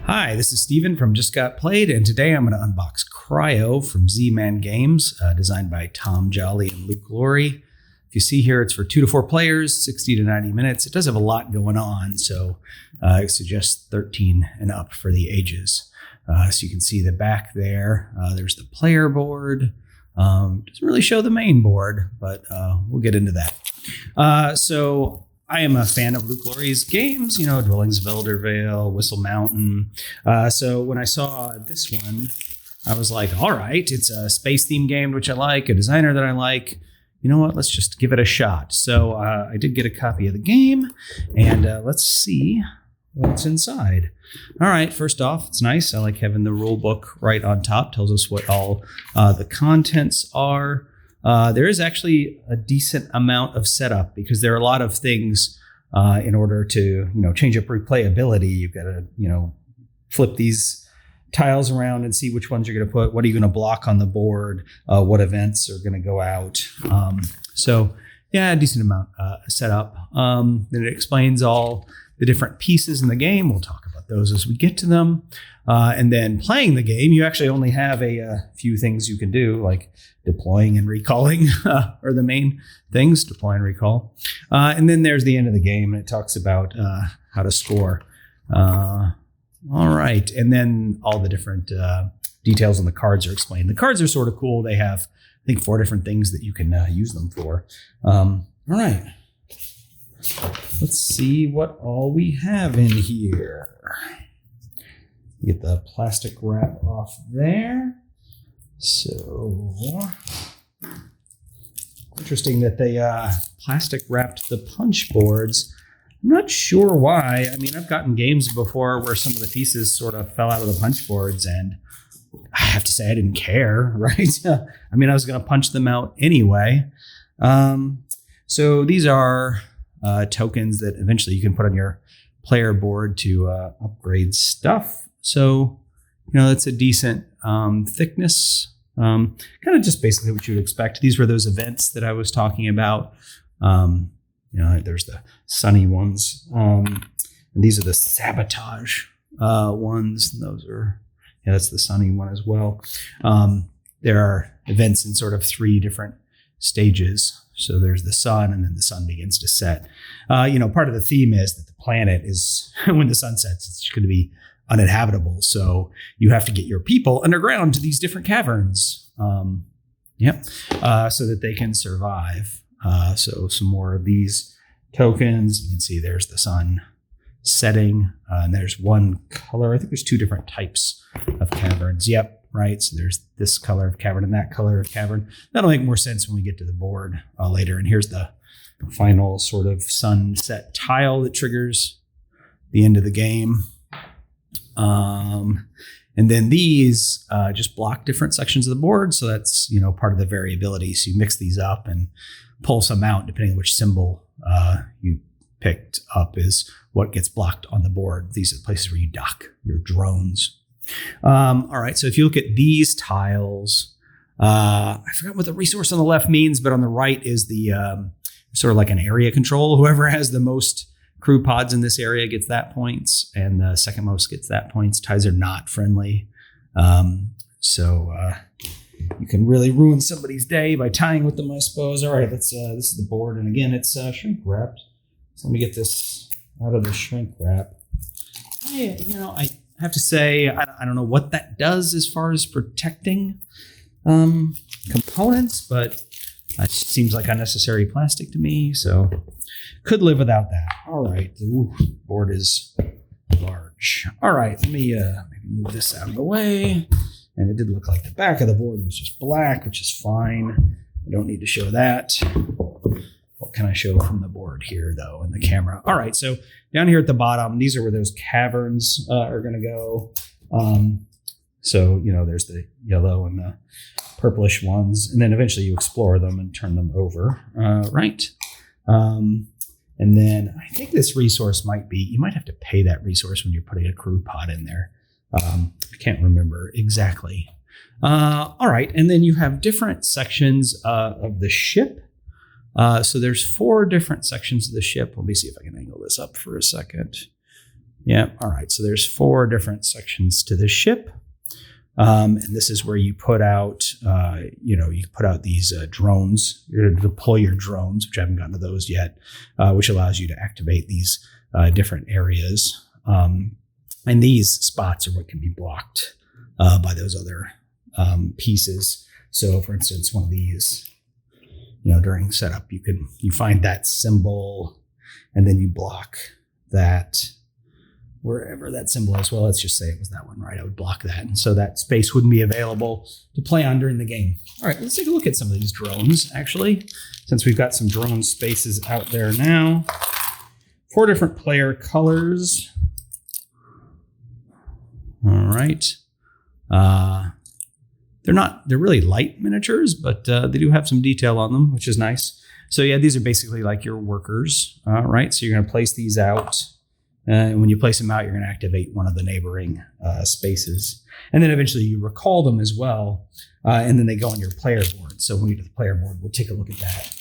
Hi, this is Steven from Just Got Played, and today I'm going to unbox Cryo from Z-Man Games, designed by Tom Jolly and Luke Laurie. If you see here, it's for 2 to 4 players, 60 to 90 minutes. It does have a lot going on, so I suggest 13 and up for the ages. So you can see the back there. There's the player board. Doesn't really show the main board, but we'll get into that. So I am a fan of Luke Laurie's games, Dwellings of Eldervale, Whistle Mountain. So when I saw this one, I was like, all right, it's a space-themed game, which I like, a designer that I like. You know what? Let's just give it a shot. So I did get a copy of the game, and let's see what's inside. All right, first off, it's nice. I like having the rule book right on top. Tells us what all the contents are. There is actually a decent amount of setup because there are a lot of things in order to, change up replayability. You've got to, flip these tiles around and see which ones you're going to put. What are you going to block on the board? What events are going to go out? So yeah, a decent amount of setup. Then it explains all the different pieces in the game. We'll talk about those as we get to them. And then playing the game, you actually only have a few things you can do, like deploying and recalling are the main things, deploy and recall. And then there's the end of the game, and it talks about how to score. All right. And then all the different details on the cards are explained. The cards are sort of cool. They have, I think, 4 different things that you can use them for. All right. Let's see what all we have in here. Get the plastic wrap off there. So interesting that they plastic wrapped the punch boards. I'm not sure why. I mean, I've gotten games before where some of the pieces sort of fell out of the punch boards, and I have to say I didn't care, right? I mean, I was going to punch them out anyway. So these are tokens that eventually you can put on your player board to upgrade stuff. So, it's a decent thickness. Kind of just basically what you would expect. These were those events that I was talking about. There's the sunny ones. And these are the sabotage ones. Those are, that's the sunny one as well. There are events in sort of 3 different stages. So there's the sun, and then the sun begins to set. Part of the theme is that the planet is, when the sun sets, it's going to be uninhabitable. So you have to get your people underground to these different caverns. So that they can survive. So some more of these tokens. You can see there's the sun setting, and there's one color. I think there's 2 different types of caverns. Yep. Right. So there's this color of cavern and that color of cavern. That'll make more sense when we get to the board later. And here's the final sort of sunset tile that triggers the end of the game. And then these just block different sections of the board. So that's, part of the variability. So you mix these up and pull some out depending on which symbol you picked up is what gets blocked on the board. These are the places where you dock your drones. All right. So if you look at these tiles, I forgot what the resource on the left means, but on the right is the sort of like an area control. Whoever has the most crew pods in this area gets that points, and the second most gets that points. Ties are not friendly. So you can really ruin somebody's day by tying with them, I suppose. All right, this is the board. And again, it's shrink wrapped. So let me get this out of the shrink wrap. I have to say, I don't know what that does as far as protecting components, but it seems like unnecessary plastic to me. So could live without that. All right. The board is large. All right. Let me maybe move this out of the way. And it did look like the back of the board was just black, which is fine. I don't need to show that. What can I show from the board here, though, in the camera? All right. So down here at the bottom, these are where those caverns are going to go. So, there's the yellow and the purplish ones. And then eventually you explore them and turn them over. Right. And then I think this resource you might have to pay that resource when you're putting a crew pod in there. I can't remember exactly. All right. And then you have different sections of the ship. So there's 4 different sections of the ship. Let me see if I can angle this up for a second. Yeah. All right. So there's 4 different sections to the ship. And this is where you put out, you put out these drones. You're going to deploy your drones, which I haven't gotten to those yet, which allows you to activate these different areas. And these spots are what can be blocked by those other pieces. So, for instance, one of these, during setup, you find that symbol, and then you block that. Wherever that symbol is, well, let's just say it was that one, right? I would block that. And so that space wouldn't be available to play on during the game. All right, let's take a look at some of these drones, actually, since we've got some drone spaces out there now. 4 different player colors. All right. They're really light miniatures, but they do have some detail on them, which is nice. So yeah, these are basically like your workers, right? So you're going to place these out. And when you place them out, you're going to activate one of the neighboring spaces. And then eventually you recall them as well. And then they go on your player board. So when we do the player board, we'll take a look at that.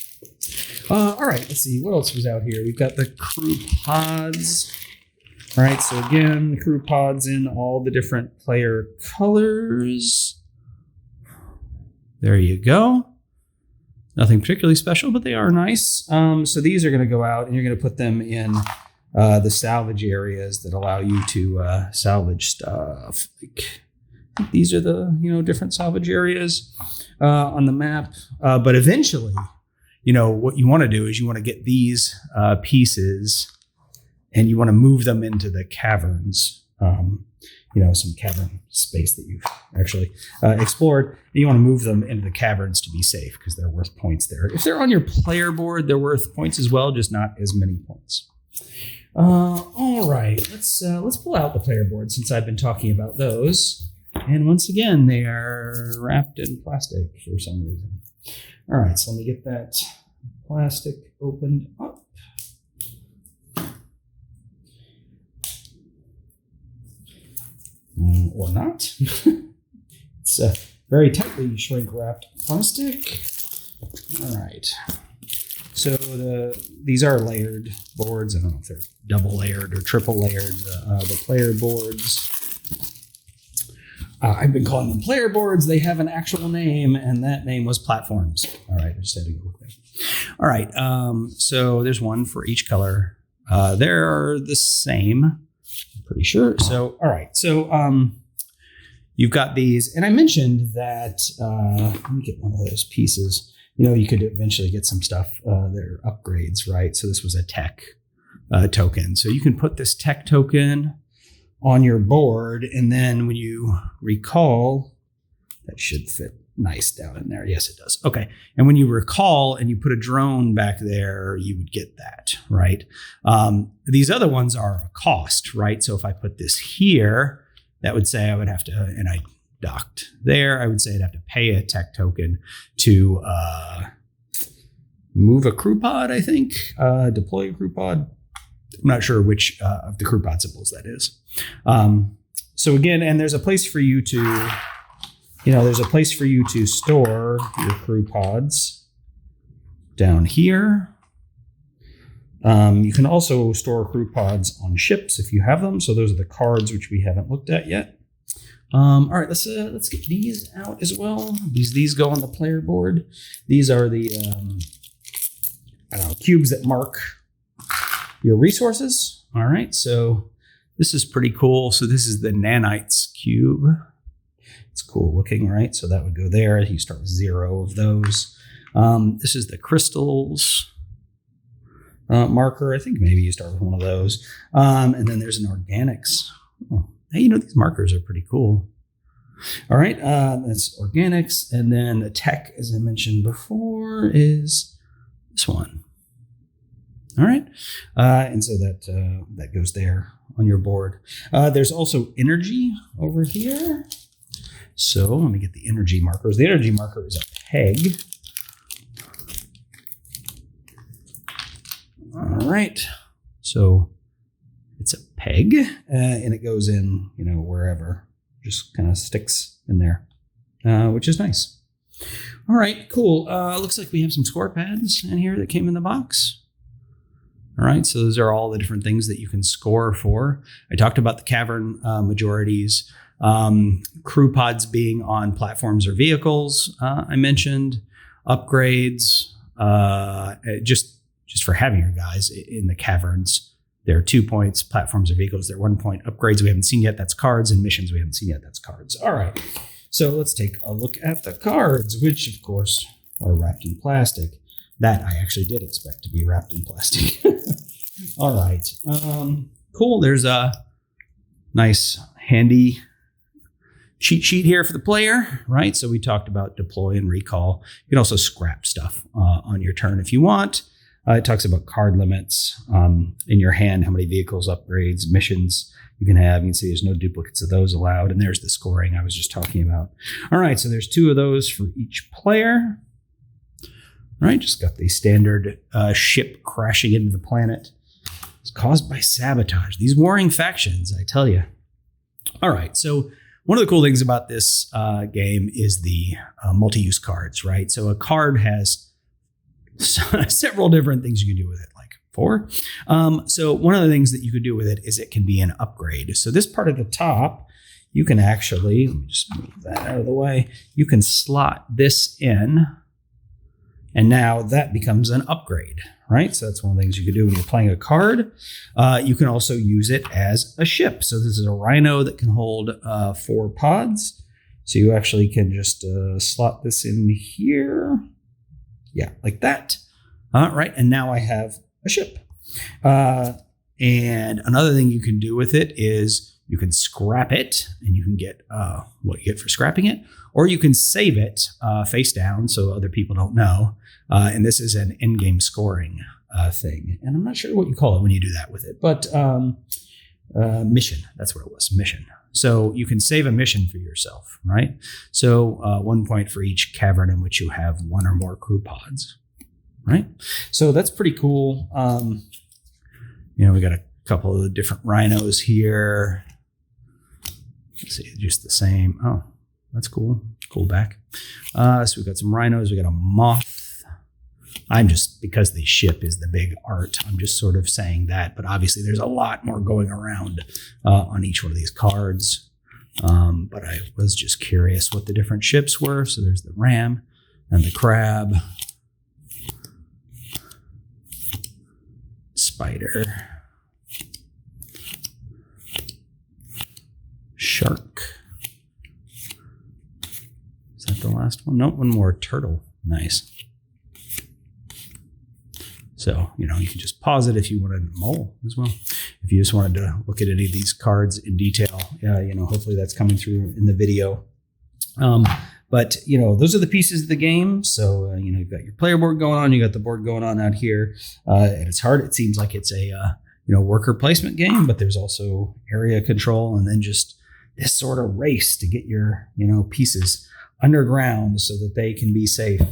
All right, let's see. What else was out here? We've got the crew pods. All right, so again, the crew pods in all the different player colors. There you go. Nothing particularly special, but they are nice. So these are going to go out, and you're going to put them in the salvage areas that allow you to salvage stuff. Like these are the different salvage areas on the map. But eventually, what you want to do is you want to get these pieces, and you want to move them into the caverns. Some cavern space that you've actually explored. And you want to move them into the caverns to be safe because they're worth points there. If they're on your player board, they're worth points as well, just not as many points. All right, let's pull out the player board since I've been talking about those. And once again, they are wrapped in plastic for some reason. All right, so let me get that plastic opened up. Or not. It's very tightly shrink-wrapped plastic. All right. So these are layered boards. I don't know if they're double layered or triple layered. The player boards. I've been calling them player boards. They have an actual name, and that name was platforms. All right, I just had to go with that. All right. So there's one for each color. They're the same, I'm pretty sure. So all right. So you've got these, and I mentioned that. Let me get one of those pieces. You could eventually get some stuff that are upgrades, right? So this was a tech token. So you can put this tech token on your board, and then when you recall, that should fit nice down in there. Yes, it does. Okay. And when you recall and you put a drone back there, you would get that, right? These other ones are a cost, right? So if I put this here, that would say I would have to, and I docked there, I would say I'd have to pay a tech token to move a crew pod, I think, deploy a crew pod. I'm not sure which of the crew pod symbols that is. So again, and there's a place for you to, store your crew pods down here. You can also store crew pods on ships if you have them. So those are the cards which we haven't looked at yet. All right, let's get these out as well. These go on the player board. These are the cubes that mark your resources. All right, so this is pretty cool. So this is the nanites cube. It's cool looking, right? So that would go there. You start with 0 of those. This is the crystals marker. I think maybe you start with one of those. And then there's an organics. Oh, hey, these markers are pretty cool. All right, that's organics. And then the tech, as I mentioned before, is this one. All right. And so that goes there on your board. There's also energy over here. So let me get the energy markers. The energy marker is a peg. All right. So it's a peg, and it goes in, wherever. Just kind of sticks in there, which is nice. All right, cool. Looks like we have some score pads in here that came in the box. All right, so those are all the different things that you can score for. I talked about the cavern majorities, crew pods being on platforms or vehicles. I mentioned upgrades, just for having your guys in the caverns. There are 2 points, platforms or vehicles. There are 1 point. Upgrades we haven't seen yet, that's cards, and missions we haven't seen yet, that's cards. All right, so let's take a look at the cards, which of course are wrapped in plastic. That I actually did expect to be wrapped in plastic. All right. Cool. There's a nice handy cheat sheet here for the player, right? So we talked about deploy and recall. You can also scrap stuff on your turn if you want. It talks about card limits in your hand, how many vehicles, upgrades, missions you can have. You can see there's no duplicates of those allowed. And there's the scoring I was just talking about. All right. So there's 2 of those for each player. Right, just got the standard ship crashing into the planet. It's caused by sabotage. These warring factions, I tell you. All right, so one of the cool things about this game is the multi-use cards, right? So a card has several different things you can do with it, like 4. So one of the things that you could do with it is it can be an upgrade. So this part at the top, you can actually, let me just move that out of the way. You can slot this in. And now that becomes an upgrade, right? So that's one of the things you can do when you're playing a card. You can also use it as a ship. So this is a Rhino that can hold 4 pods. So you actually can just slot this in here. Yeah, like that. Right, and now I have a ship. And another thing you can do with it is you can scrap it, and you can get what you get for scrapping it. Or you can save it face down so other people don't know. And this is an in-game scoring thing. And I'm not sure what you call it when you do that with it. But mission, that's what it was, mission. So you can save a mission for yourself, right? So 1 point for each cavern in which you have 1 or more crew pods, right? So that's pretty cool. We got a couple of the different rhinos here. Let's see, just the same. Oh. That's cool. Cool back. So we've got some rhinos. We got a moth. Because the ship is the big art, I'm just sort of saying that. But obviously there's a lot more going around on each one of these cards. But I was just curious what the different ships were. So there's the ram and the crab. Spider. Shark. Is that the last one? Nope, one more. Turtle. Nice. So, you can just pause it if you wanted a mole as well. If you just wanted to look at any of these cards in detail, hopefully that's coming through in the video. But those are the pieces of the game. So, you've got your player board going on. You got the board going on out here. At its heart, it seems like it's a, worker placement game, but there's also area control and then just this sort of race to get your, pieces underground so that they can be safe.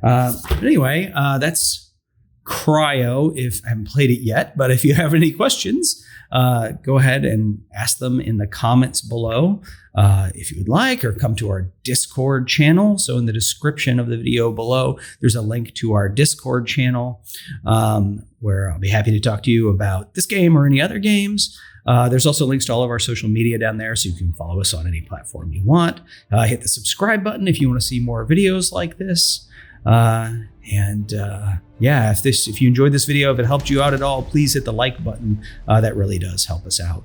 But anyway, that's Cryo. If I haven't played it yet, but if you have any questions, go ahead and ask them in the comments below if you would like, or come to our Discord channel. So in the description of the video below, there's a link to our Discord channel where I'll be happy to talk to you about this game or any other games. There's also links to all of our social media down there, so you can follow us on any platform you want. Hit the subscribe button if you want to see more videos like this. If you enjoyed this video, if it helped you out at all, please hit the like button. That really does help us out.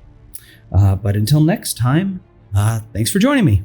But until next time, thanks for joining me.